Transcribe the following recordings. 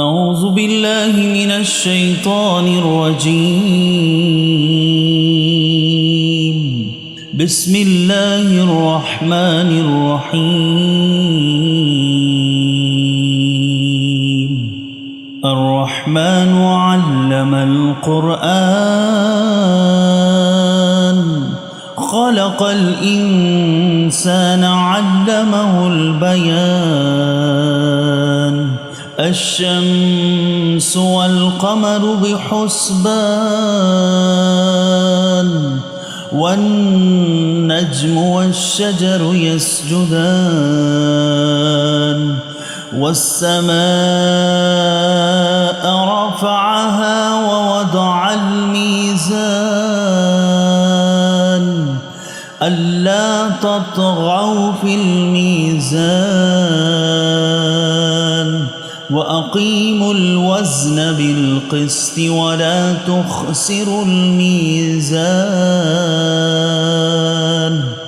أعوذ بالله من الشيطان الرجيم. بسم الله الرحمن الرحيم. الرحمن علم القرآن خلق الإنسان علمه البيان. الشمس والقمر بحسبان والنجم والشجر يسجدان والسماء رفعها ووضع الميزان ألا تطغوا في الميزان وأقيموا الوزن بالقسط ولا تخسروا الميزان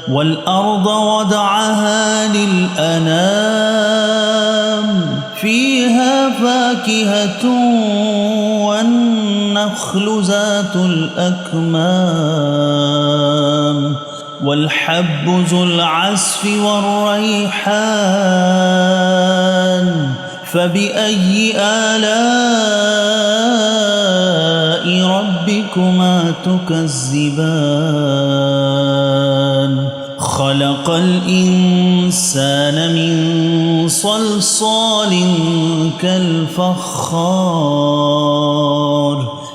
والأرض وضعها للأنام فيها فاكهة والنخل ذات الأكمام والحب ذو العصف والريحان فبأي آلاء ربكما تكذبان خلق الإنسان من صلصال كالفخار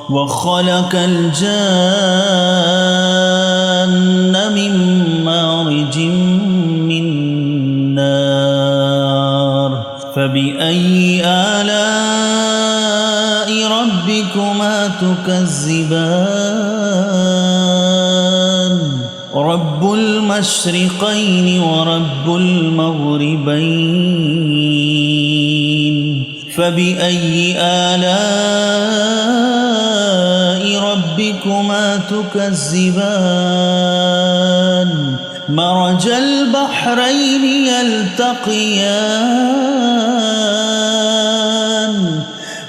وخلق الجان من مارج من نار فبأي آلاء ربكما تكذبان رب المشرقين ورب المغربين فبأي آلاء ربكما تكذبان مرج البحرين يلتقيان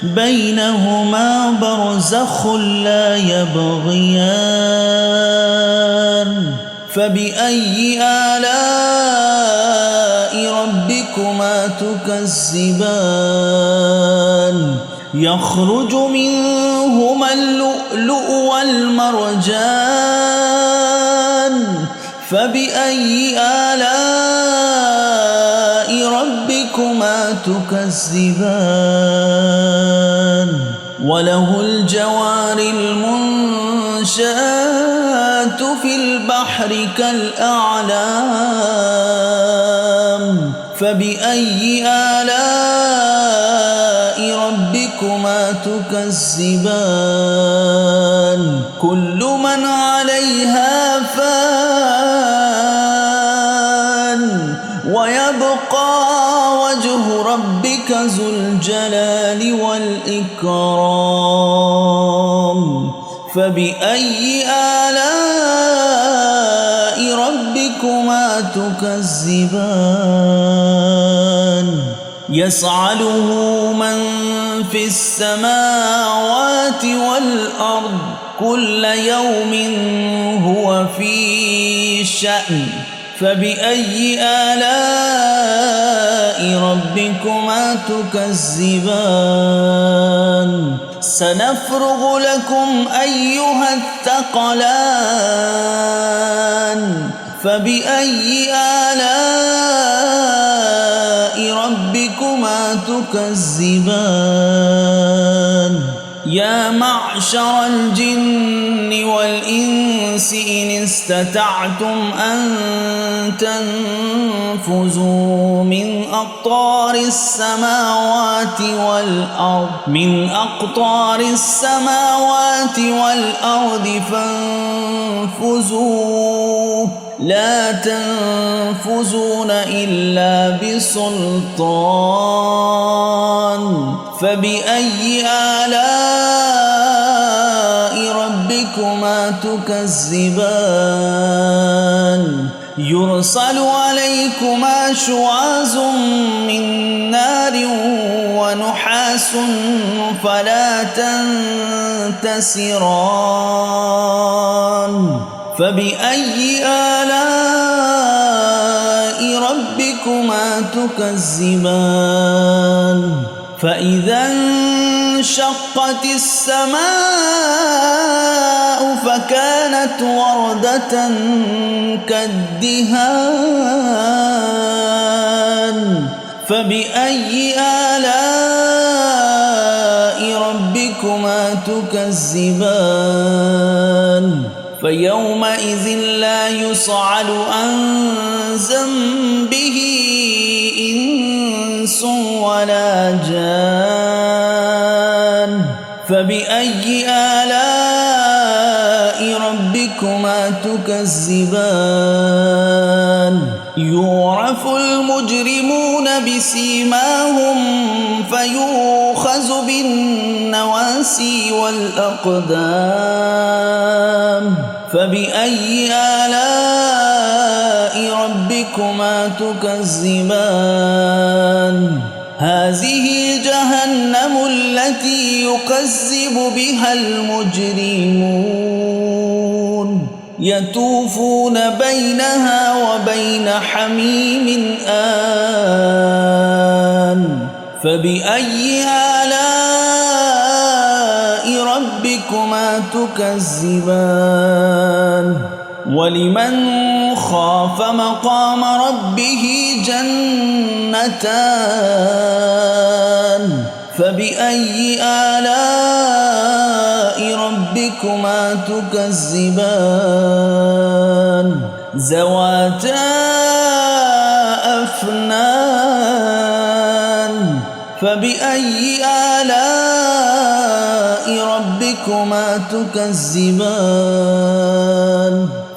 بينهما برزخ لا يبغيان فبأي آلاء ربكما تكذبان يخرج منهما اللؤلؤ والمرجان فبأي آلاء ربكما تكذبان وله الجوار المنشآت في البحر كالأعلام فبأي آلاء ربكما تكذبان كل من عليها فان ويبقى وجه ربك ذو الجلال والإكرام فبأي آلاء ربكما تكذبان يسأله من في السماوات والأرض كل يوم هو في شأن فبأي آلاء ربكما تكذبان سنفرغ لكم أيها الثقلان فبأي آلاء ربكما تكذبان يا معشر الجن والإنس إن استطعتم أن تنفذوا من أقطار السماوات والأرض فانفذوا لا تنفذون إلا بسلطان فبأي آلاء ربكما تكذبان يرسل عليكما شواظ من نار ونحاس فلا تنتصران فبأي آلاء ربكما تكذبان فإذا انشقت السماء فكانت وردة كالدهان فبأي آلاء ربكما تكذبان فيومئذ لا يصعد عن ذنبه إنس ولا جان فبأي آلاء ربكما تكذبان يعرف المجرمون بسيماهم فيؤخذ بالنواسي والأقدام فبأي آلاء ربكما تكذبان هذه جهنم التي يكذب بها المجرمون يطوفون بينها وبين حميم آن فبأي آلاء ربكما تكذبان ولمن خاف مقام ربه جنتان فبأي آلاء ربكما تكذبان ذواتا أفنان فبأي آلاء ربكما تكذبان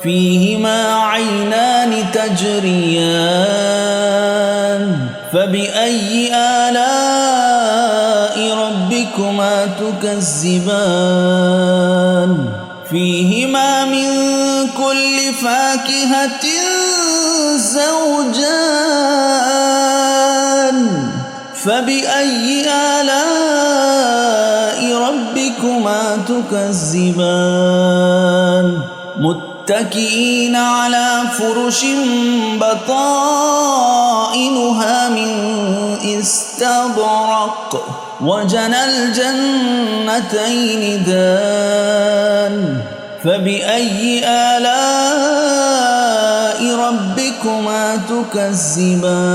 فيهما عينان تجريان فبأي آلاء ربكما تكذبان فيهما من كل فاكهة زوجان فبأي آلاء ربكما تكذبان متكئين على فرش بطائنها من استبرق وجنى الجنتين دان فبأي آلاء ربكما تكذبان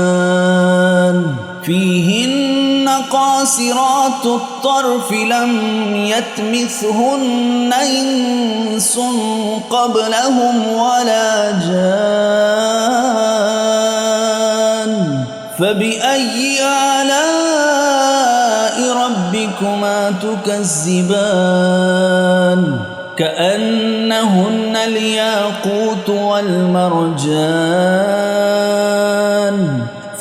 فيهن قاصرات الطرف لم يطمثهن إنس قبلهم ولا جان فبأي آلاء ربكما تكذبان كأنهن الياقوت والمرجان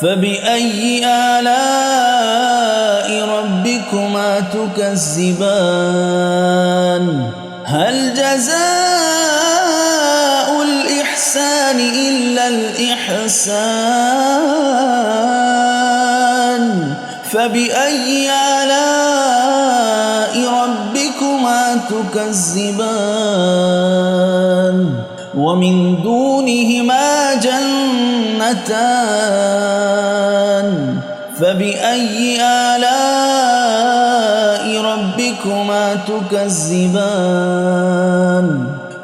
فبأي آلاء ربكما تكذبان هل جزاء الإحسان إلا الإحسان فبأي آلاء ربكما تكذبان ومن دونهما جنتان فبأي آلاء ربكما تكذبان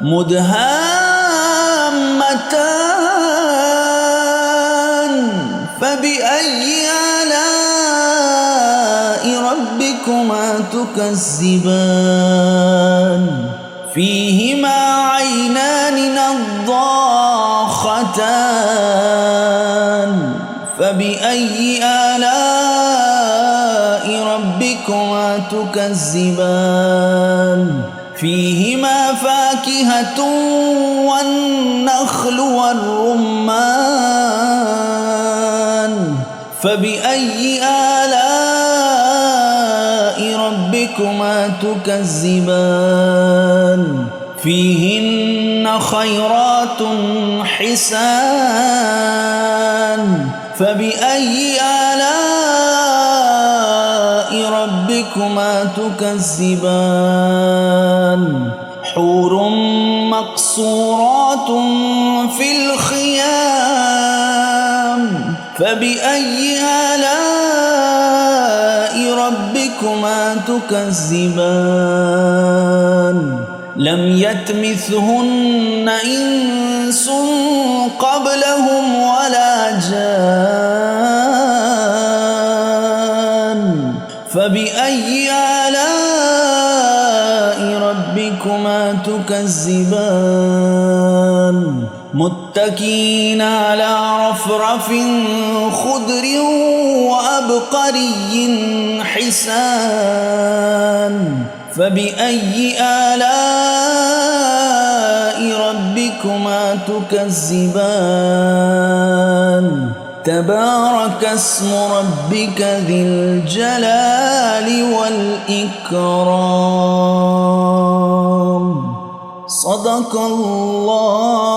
مدهامتان فبأي آلاء ربكما تكذبان فيهما عينان نضاختان فبأي آلاء ربكما تكذبان فيهما فاكهة والنخل والرمان فبأي آلاء ربكما تكذبان فيهن خيرات حسان فبأي آلاء ربكما تكذبان حور مقصورات في الخيام فبأي آلاء ربكما تكذبان لم يطمثهن إنس قبلهم ولا جان فبأي آلاء ربكما تكذبان متكئين على رفرف خضر وعبقري حسان فبأي آلاء ربكما تكذبان تبارك اسم ربك ذي الجلال والإكرام صدق الله